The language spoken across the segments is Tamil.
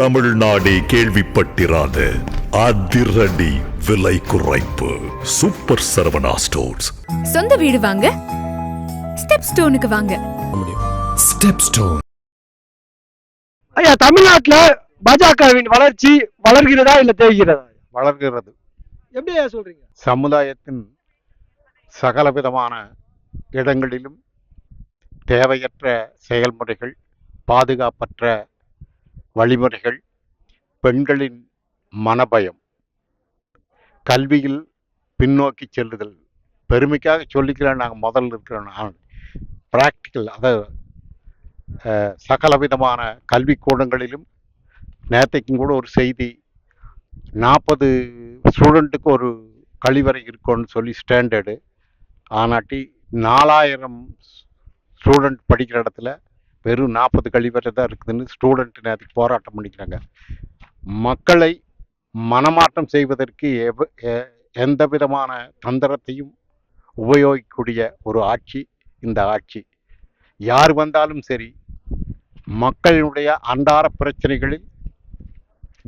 தமிழ்நாடே கேள்விப்பட்டிராத அதிரடி விலை குறைப்பு சூப்பர் சரவணா ஸ்டோர்ஸ். சொந்த வீடு வாங்க ஸ்டெப் ஸ்டோனுக்கு வாங்க. Step stone. ஐயா, தமிழ்நாட்டுல பாஜகவின் வளர்ச்சி வளர்கிறதா இல்ல தேய்கிறதா? வளர்கிறது. எப்படி ஐயா சொல்றீங்க? சமுதாயத்தின் சகலவிதமான இடங்களிலும் தேவையற்ற செயல்முறைகள், பாதுகாப்பற்ற வழிமுறைகள், பெண்களின் மனபயம், கல்வியில் பின்னோக்கி செல்லுதல், பெருமைக்காக சொல்லிக்கிறேன் நாங்கள் முதல்ல இருக்கிறோம். ப்ராக்டிக்கல், அதாவது சகலவிதமான கல்விக்கூடங்களிலும் நேற்றைக்கும் கூட ஒரு செய்தி, 40 ஸ்டூடெண்ட்டுக்கு ஒரு கழிவறை இருக்கும்னு சொல்லி ஸ்டாண்டர்டு ஆனாட்டி 4000 ஸ்டூடெண்ட் படிக்கிற இடத்துல வெறும் 40 கழிவறை தான் இருக்குதுன்னு ஸ்டூடெண்ட் நேற்றுக்கு போராட்டம் பண்ணிக்கிறாங்க. மக்களை மனமாற்றம் செய்வதற்கு எந்த விதமான தந்திரத்தையும் உபயோகிக்கக்கூடிய ஒரு ஆட்சி இந்த ஆட்சி. யார் வந்தாலும் சரி, மக்களினுடைய அன்றாட பிரச்சனைகளில்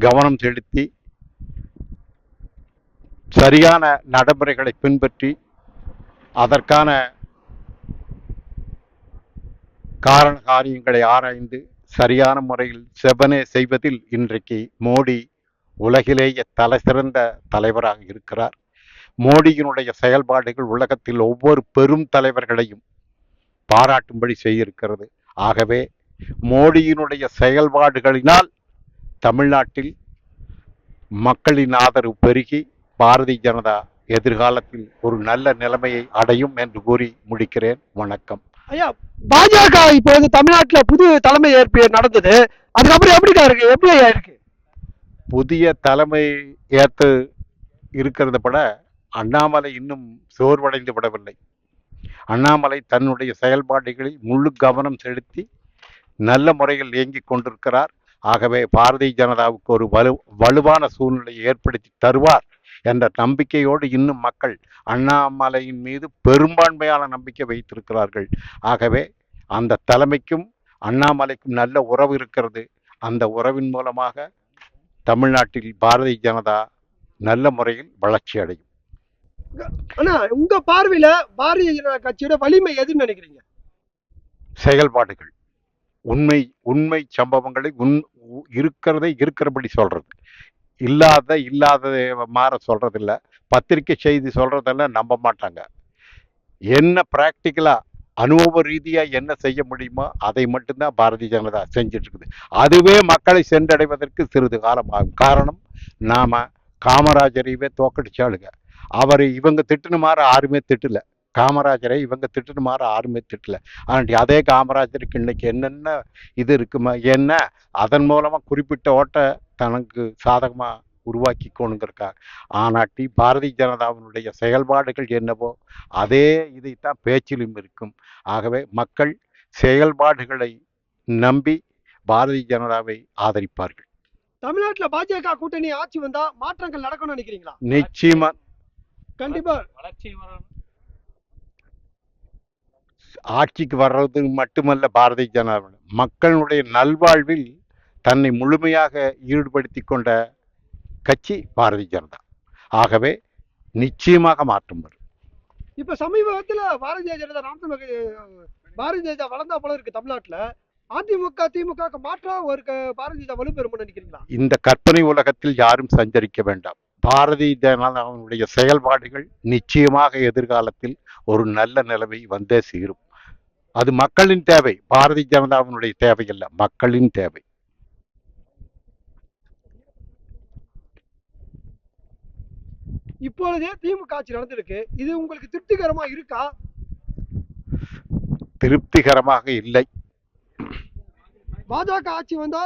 கவனம் செலுத்தி சரியான நடைமுறைகளை பின்பற்றி அதற்கான காரண காரியங்களை ஆராய்ந்து சரியான முறையில் செவனே செய்வதில் இன்றைக்கு மோடி உலகிலேயே தலை சிறந்த தலைவராக இருக்கிறார். மோடியினுடைய செயல்பாடுகள் உலகத்தில் ஒவ்வொரு பெரும் தலைவர்களையும் பாராட்டும்படி செய்திருக்கிறது. ஆகவே மோடியினுடைய செயல்பாடுகளினால் தமிழ்நாட்டில் மக்களின் ஆதரவு பெருகி பாரதிய ஜனதா எதிர்காலத்தில் ஒரு நல்ல நிலைமையை அடையும் என்று கூறி முடிக்கிறேன். வணக்கம். ஐயா, பாஜக இப்போது தமிழ்நாட்டுல புது தலைமை ஏற்பு நடந்தது, அதுக்கப்புறம் எப்படி ஐயா இருக்கு? புதிய தலைமை ஏற்று இருக்கிறத விட அண்ணாமலை இன்னும் சோர்வடைந்து விடவில்லை. அண்ணாமலை தன்னுடைய செயல்பாடுகளில் முழு கவனம் செலுத்தி நல்ல முறையில் இயங்கிக் கொண்டிருக்கிறார். ஆகவே பாரதிய ஜனதாவுக்கு ஒரு வலுவான சூழ்நிலையை ஏற்படுத்தி தருவார் என்ற நம்பிக்கையோடு இன்னும் மக்கள் அண்ணாமலையின் மீது பெரும்பான்மையான நம்பிக்கை வைத்திருக்கிறார்கள். ஆகவே அந்த தலைமைக்கும் அண்ணாமலைக்கும் நல்ல உறவு இருக்கிறது. அந்த உறவின் மூலமாக தமிழ்நாட்டில் பாரதிய ஜனதா நல்ல முறையில் வளர்ச்சி அடையும். ஆனா உங்க பார்வையில பாரதிய ஜனதா கட்சியோட வலிமை எதுன்னு நினைக்கிறீங்க? செயல்பாடுகள், உண்மை சம்பவங்களை இருக்கிறதை இருக்கிறபடி சொல்றது, இல்லாததை மாற சொல்றது இல்லை. பத்திரிகை செய்தி சொல்றதெல்லாம் நம்ப மாட்டாங்க. என்ன பிராக்டிக்கலா அனுபவ ரீதியா என்ன செய்ய முடியுமோ அதை மட்டும்தான் பாரதிய ஜனதா செஞ்சுட்டு இருக்குது. அதுவே மக்களை சென்றடைவதற்கு சிறிது காலம் ஆகும். காரணம், நாம காமராஜரையவே தோக்கடிச்சாளுங்க. அவர் இவங்க திட்டுனுமாறு யாருமே திட்டல. காமராஜரை இவங்க திட்டுனுமாறு யாருமே திட்டல. ஆனால் அதே காமராஜருக்கு இன்னைக்கு என்னென்ன இது இருக்குமா, என்ன அதன் மூலமா குறிப்பிட்ட ஓட்ட தனக்கு சாதகமா உருவாக்கிக்கணுங்கிறக்காக. ஆனாட்டி பாரதிய ஜனதாவினுடைய செயல்பாடுகள் என்னவோ அதே இதைத்தான் பேச்சிலும் இருக்கும். ஆகவே மக்கள் செயல்பாடுகளை நம்பி பாரதிய ஜனதாவை ஆதரிப்பார்கள். தமிழ்நாட்டுல பாஜக கூட்டணி ஆட்சி வந்தா மாற்றங்கள் நடக்கும்னு நினைக்கிறீங்களா? நிச்சயமா, கண்டிப்பா ஆட்சிக்கு வர்றது மட்டுமல்ல, பாரதிய ஜனதா மக்களுடைய நல்வாழ்வில் தன்னை முழுமையாக ஈடுபடுத்தி கொண்ட கட்சி பாரதிய ஜனதா. ஆகவே நிச்சயமாக மாற்றம் வரும். இப்ப சமீபத்துல பாரதிய ஜனதா வளர்ந்தா போல இருக்கு. தமிழ்நாட்டுல அதிமுக திமுக மாற்றா ஒரு பாரதிய ஜனதா வலுப்பெறும் நினைக்கிறீங்களா? இந்த கற்பனை உலகத்தில் யாரும் சஞ்சரிக்க வேண்டாம். பாரதிய ஜனதாவுடைய செயல்பாடுகள் நிச்சயமாக எதிர்காலத்தில் ஒரு நல்ல நிலைமை வந்தே சேரும். அது மக்களின் தேவை, பாரதிய ஜனதாவினுடைய தேவை அல்ல, மக்களின் தேவை. இப்பொழுதே திமுக ஆட்சி நடந்திருக்கு, இது உங்களுக்கு திருப்திகரமா இருக்கா? திருப்திகரமாக இல்லை. பாஜக ஆட்சி வந்தா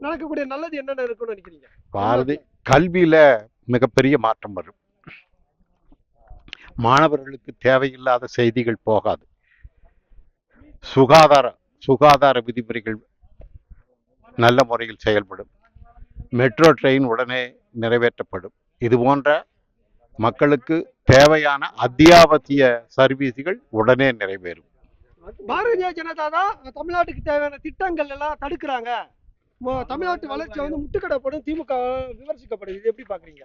நடக்கக்கூடிய நல்லது என்னென்ன இருக்குன்னு நினைக்கிறீங்க? பாரதி கல்வியில மிகப்பெரிய மாற்றம் வரும். மாணவர்களுக்கு தேவையில்லாத செய்திகள் போகாது. சுகாதார விதிமுறைகள் நல்ல முறையில் செயல்படும். மெட்ரோ ட்ரெயின் உடனே நிறைவேற்றப்படும். இது போன்ற மக்களுக்கு தேவையான அத்தியாவசிய சர்வீஸ்கள் உடனே நிறைவேறும். பாரதிய ஜனதா தான் தமிழ்நாட்டுக்கு தேவையான திட்டங்கள் எல்லாம் தடுக்கிறாங்க, தமிழ்நாட்டு வளர்ச்சி வந்து முட்டுக்கடப்படும் திமுக விமர்சிக்கப்படுது. இது எப்படி பாக்குறீங்க?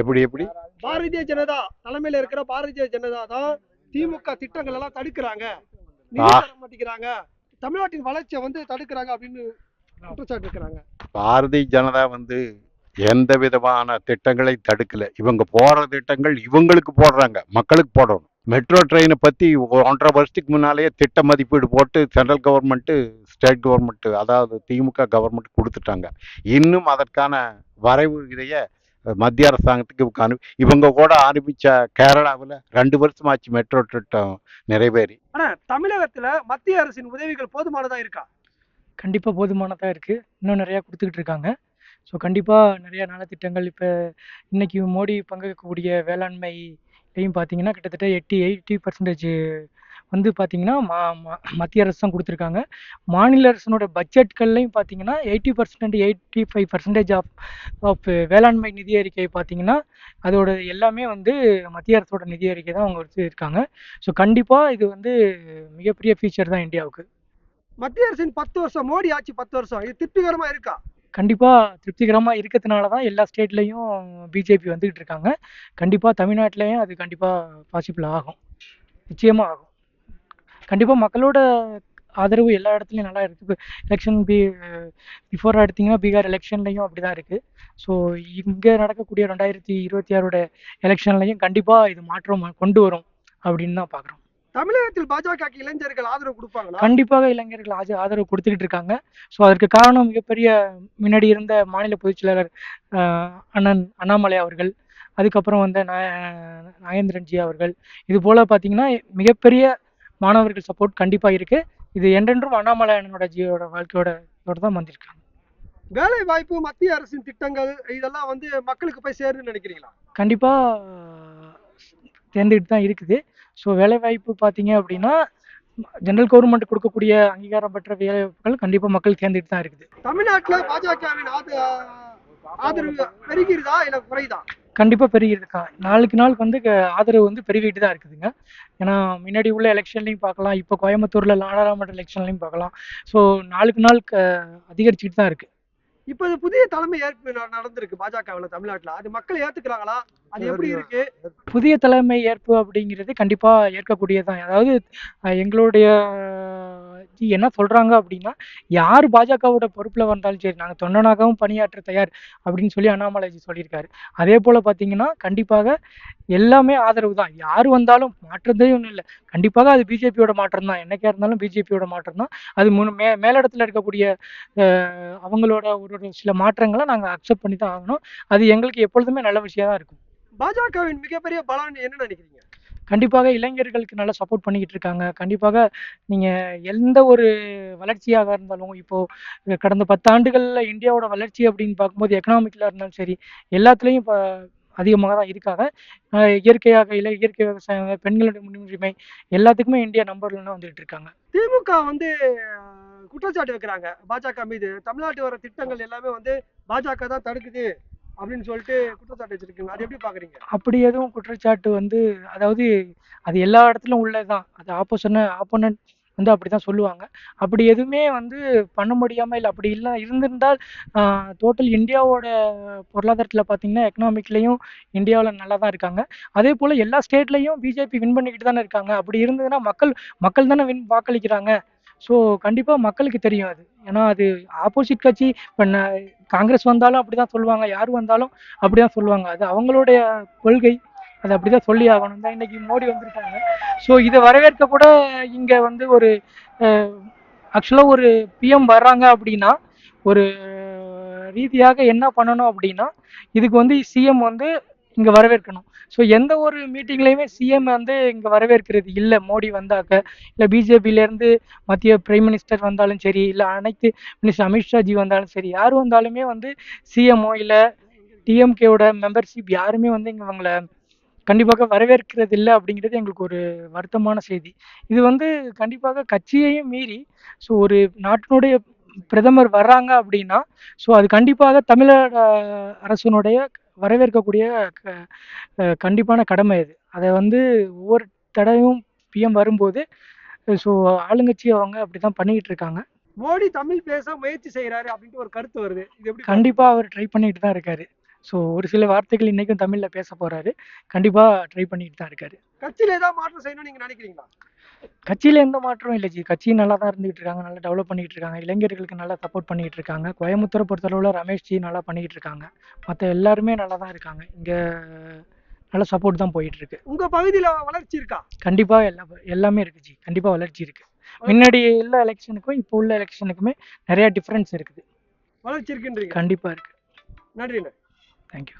எப்படி எப்படி பாரதிய ஜனதா தலைமையில இருக்கிற பாரதிய ஜனதா தான் திமுக திட்டங்கள் எல்லாம் தடுக்கிறாங்க, நிதி பா- தர மாட்டேங்கிறாங்க, தமிழ்நாட்டின் வளர்ச்சியை வந்து தடுக்கிறாங்க அப்படின்னு குற்றச்சாட்டு இருக்கிறாங்க. பாரதிய ஜனதா எந்த விதமான திட்டங்களை தடுக்கல. இவங்க போடுற திட்டங்கள் இவங்களுக்கு போடுறாங்க, மக்களுக்கு போடணும். மெட்ரோ ட்ரெயினை பத்தி 1.5 வருஷத்துக்கு முன்னாலேயே திட்ட மதிப்பீடு போட்டு சென்ட்ரல் கவர்மெண்ட், ஸ்டேட் கவர்மெண்ட், அதாவது திமுக கவர்மெண்ட் கொடுத்துட்டாங்க. இன்னும் அதற்கான வரைவு இதைய மத்திய அரசாங்கத்துக்கு இவங்க கூட ஆரம்பிச்ச கேரளாவில் 2 வருஷம் ஆச்சு மெட்ரோ திட்டம் நிறைவேறி. ஆனா தமிழகத்துல மத்திய அரசின் உதவிகள் போதுமானதா இருக்கா? கண்டிப்பாக போதுமானதாக இருக்குது. இன்னும் நிறையா கொடுத்துக்கிட்டு இருக்காங்க. ஸோ கண்டிப்பாக நிறையா நலத்திட்டங்கள் இப்போ இன்னைக்கு மோடி பங்கேற்கக்கூடிய வேளாண்மைலையும் பார்த்தீங்கன்னா கிட்டத்தட்ட 80% வந்து பார்த்தீங்கன்னா மத்திய அரசு தான் கொடுத்துருக்காங்க. மாநில அரசனோட பட்ஜெட்கள்லையும் பார்த்தீங்கன்னா 80% 85% ஆஃப் வேளாண்மை நிதி அறிக்கை பார்த்தீங்கன்னா அதோட எல்லாமே வந்து மத்திய அரசோட நிதி அறிக்கை தான் அவங்க வச்சுருக்காங்க. ஸோ கண்டிப்பாக இது வந்து மிகப்பெரிய ஃபீச்சர் தான் இந்தியாவுக்கு. மத்திய அரசின் 10 வருஷம் மோடி ஆட்சி 10 வருஷம் இது திருப்திகரமா இருக்கா? கண்டிப்பாக திருப்திகரமாக இருக்கிறதுனால தான் எல்லா ஸ்டேட்லேயும் பிஜேபி வந்துக்கிட்டு இருக்காங்க. கண்டிப்பாக தமிழ்நாட்டிலையும் அது கண்டிப்பாக பாசிபிள் ஆகும், நிச்சயமாக ஆகும். கண்டிப்பாக மக்களோட ஆதரவு எல்லா இடத்துலையும் நல்லா இருக்குது. இப்போ எலெக்ஷன் பிஃபோர் எடுத்திங்கன்னா பீகார் எலெக்ஷன்லையும் அப்படி தான் இருக்குது. ஸோ இங்கே நடக்கக்கூடிய 2026 எலெக்ஷன்லையும் கண்டிப்பாக இது மாற்றம் கொண்டு வரும் அப்படின்னு தான் பார்க்குறோம். தமிழகத்தில் பாஜக இளைஞர்கள் ஆதரவு கொடுப்பாங்களா? கண்டிப்பாக இளைஞர்கள் ஆதரவு கொடுத்துக்கிட்டு இருக்காங்க. ஸோ அதற்கு காரணம் மிகப்பெரிய முன்னாடி இருந்த மாநில பொதுச்செயலாளர் அண்ணன் அண்ணாமலை அவர்கள், அதுக்கப்புறம் வந்த நாகேந்திரன்ஜி அவர்கள், இது போல் பார்த்தீங்கன்னா மிகப்பெரிய மாணவர்கள் சப்போர்ட் கண்டிப்பாக இருக்குது. இது என்றென்றும் அண்ணாமலை அண்ணனோட ஜியோட வாழ்க்கையோட தான் வந்திருக்காங்க. வேலை வாய்ப்பு மத்திய அரசின் திட்டங்கள் இதெல்லாம் வந்து மக்களுக்கு போய் சேருன்னு நினைக்கிறீங்களா? கண்டிப்பாக சேர்ந்துக்கிட்டு தான் இருக்குது. ஸோ வேலைவாய்ப்பு பார்த்தீங்க அப்படின்னா ஜென்ரல் கவர்மெண்ட் கொடுக்கக்கூடிய அங்கீகாரம் பெற்ற வேலைவாய்ப்புகள் கண்டிப்பாக மக்கள் சேர்ந்துட்டு தான் இருக்குது. தமிழ்நாட்டில் பாஜகவின் ஆதரவு பெருகிறதா இல்லை குறைதா? கண்டிப்பாக பெருகிருக்கா. நாளுக்கு நாள் வந்து ஆதரவு வந்து பெருகிட்டு தான் இருக்குதுங்க. ஏன்னா முன்னாடி உள்ள எலெக்ஷன்லையும் பார்க்கலாம், இப்போ கோயம்புத்தூரில் நாடாளுமன்ற எலெக்ஷன்லையும் பார்க்கலாம். ஸோ நாளுக்கு நாள் அதிகரிச்சுட்டு தான் இருக்குது. இப்போ இது புதிய தலைமை ஏற்பு நடந்திருக்கு பாஜகவில் தமிழ்நாட்டில். அது மக்கள் ஏற்றுக்கிறாங்களா? அது எப்படி இருக்கு? புதிய தலைமை ஏற்பு அப்படிங்கிறது கண்டிப்பாக ஏற்கக்கூடியதான். அதாவது எங்களுடைய என்ன சொல்கிறாங்க அப்படின்னா, யார் பாஜகவோட பொறுப்பில் வந்தாலும் சரி நாங்கள் தொண்டனாகவும் பணியாற்ற தயார் அப்படின்னு சொல்லி அண்ணாமலைஜி சொல்லியிருக்காரு. அதே போல் பார்த்தீங்கன்னா கண்டிப்பாக எல்லாமே ஆதரவு தான். யார் வந்தாலும் மாற்றதே ஒன்றும் இல்லை. கண்டிப்பாக அது பிஜேபியோட மாற்றம் தான். என்னைக்கா இருந்தாலும் பிஜேபியோட மாற்றம் தான். அது மேலிடத்தில் இருக்கக்கூடிய அவங்களோட ஒரு சில மாற்றங்களை நாங்கள் அக்செப்ட் பண்ணி தான் ஆகணும். அது எங்களுக்கு எப்பொழுதுமே நல்ல விஷயம் தான் இருக்கும். பாஜகவின் மிகப்பெரிய பலம் என்ன நினைக்கிறீங்க? கண்டிப்பாக இளைஞர்களுக்கு நல்லா சப்போர்ட் பண்ணிக்கிட்டு இருக்காங்க. கண்டிப்பாக நீங்கள் எந்த ஒரு வளர்ச்சியாக இருந்தாலும் இப்போது கடந்த 10 ஆண்டுகளில் இந்தியாவோட வளர்ச்சி அப்படின்னு பார்க்கும்போது எக்கனாமிக்கில் இருந்தாலும் சரி எல்லாத்துலேயும் இப்போ அதிகமாக தான் இருக்காங்க. இயற்கை விவசாயம், பெண்களுடைய முன்னுரிமை எல்லாத்துக்குமே இந்தியா நம்பர் 1 வந்துகிட்டு இருக்காங்க. திமுக வந்து குற்றச்சாட்டு வைக்கிறாங்க பாஜக மீது. தமிழ்நாட்டு வர திட்டங்கள் எல்லாமே வந்து பாஜக தான் தடுக்குது அப்படின்னு சொல்லிட்டு குற்றச்சாட்டு வச்சிருக்கீங்க. அது எப்படி பாக்குறீங்க? அப்படி எதுவும் குற்றச்சாட்டு வந்து அதாவது அது எல்லா இடத்துலும் உள்ளதுதான். அது ஆப்போனன்ட் வந்து அப்படிதான் சொல்லுவாங்க. அப்படி எதுவுமே வந்து பண்ண முடியாம இல்லை அப்படி இல்லை இருந்திருந்தால் டோட்டல் இந்தியாவோட பொருளாதாரத்தில் பார்த்தீங்கன்னா எக்கனாமிக்லேயும் இந்தியாவில் நல்லா தான் இருக்காங்க. அதே போல் எல்லா ஸ்டேட்லேயும் பிஜேபி வின் பண்ணிக்கிட்டு தானே இருக்காங்க. அப்படி இருந்ததுன்னா மக்கள் தானே வாக்களிக்கிறாங்க. ஸோ கண்டிப்பாக மக்களுக்கு தெரியும் அது. ஏன்னா அது ஆப்போசிட் கட்சி இப்போ காங்கிரஸ் வந்தாலும் அப்படி தான் சொல்லுவாங்க, யார் வந்தாலும் அப்படி தான் சொல்லுவாங்க. அது அவங்களுடைய கொள்கை, அது அப்படி தான் சொல்லி ஆகணும். தான் இன்றைக்கி மோடி வந்திருக்காங்க. ஸோ இதை வரவேற்க கூட இங்கே வந்து ஒரு ஆக்சுவலாக ஒரு பிஎம் வர்றாங்க அப்படின்னா ஒரு ரீதியாக என்ன பண்ணணும் அப்படின்னா இதுக்கு வந்து சிஎம் வந்து இங்கே வரவேற்கணும். ஸோ எந்த ஒரு மீட்டிங்லேயுமே சிஎம் வந்து இங்கே வரவேற்கிறது இல்லை. மோடி வந்தாக்க இல்லை பிஜேபியிலேருந்து மத்திய பிரைம் மினிஸ்டர் வந்தாலும் சரி இல்லை அனைத்து மினிஸ்டர் அமித்ஷாஜி வந்தாலும் சரி யார் வந்தாலுமே வந்து சிஎம்ஓ இல்லை டிஎம்கேவோட மெம்பர்ஷிப் யாருமே வந்து இங்கே அவங்கள கண்டிப்பாக வரவேற்கிறது இல்லை அப்படிங்கிறது எங்களுக்கு ஒரு வருத்தமான செய்தி. இது வந்து கண்டிப்பாக கட்சியையும் மீறி ஸோ ஒரு நாட்டினுடைய பிரதமர் வர்றாங்க அப்படின்னா ஸோ அது கண்டிப்பாக தமிழக அரசனுடைய வரவேற்கக்கூடிய கண்டிப்பான கடமை அது. அதை வந்து ஒவ்வொரு தடவையும் பிஎம் வரும்போது ஸோ ஆளுங்கட்சி அவங்க அப்படி தான் பண்ணிக்கிட்டு இருக்காங்க. மோடி தமிழ் பேச முயற்சி செய்யறாரு அப்படின்ட்டு ஒரு கருத்து வருது. இது எப்படி கண்டிப்பா அவர் ட்ரை பண்ணிட்டு தான் இருக்காரு. ஸோ ஒரு சில வார்த்தைகள் இன்னைக்கும் தமிழ்ல பேச போறாரு. கண்டிப்பா ட்ரை பண்ணிட்டு தான் இருக்காரு. கட்சியில ஏதாவது மாற்றம் செய்யணும்னு நீங்க நினைக்கிறீங்களா? கட்சியில எந்த மாற்றமும் இல்லை ஜி. கட்சி நல்லா தான் இருந்துகிட்டு இருக்காங்க. நல்லா டெவலப் பண்ணிட்டு இருக்காங்க. இளைஞர்களுக்கு நல்லா சப்போர்ட் பண்ணிட்டு இருக்காங்க. கோயம்புத்தூரை பொறுத்தளவுல ரமேஷ் ஜி நல்லா பண்ணிட்டு இருக்காங்க. மற்ற எல்லாருமே நல்லா தான் இருக்காங்க. இங்க நல்ல சப்போர்ட் தான் போயிட்டு இருக்கு. உங்க பகுதியில வளர்ச்சி இருக்கா? கண்டிப்பா எல்லாமே இருக்கு ஜி. கண்டிப்பா வளர்ச்சி இருக்கு. முன்னாடி உள்ள எலெக்ஷனுக்கும் இப்போ உள்ள எலெக்ஷனுக்குமே நிறைய டிஃபரன்ஸ் இருக்குது. வளர்ச்சி இருக்குன்றீங்க. கண்டிப்பா இருக்கு. நன்றிண்ணே. தேங்க்யூ.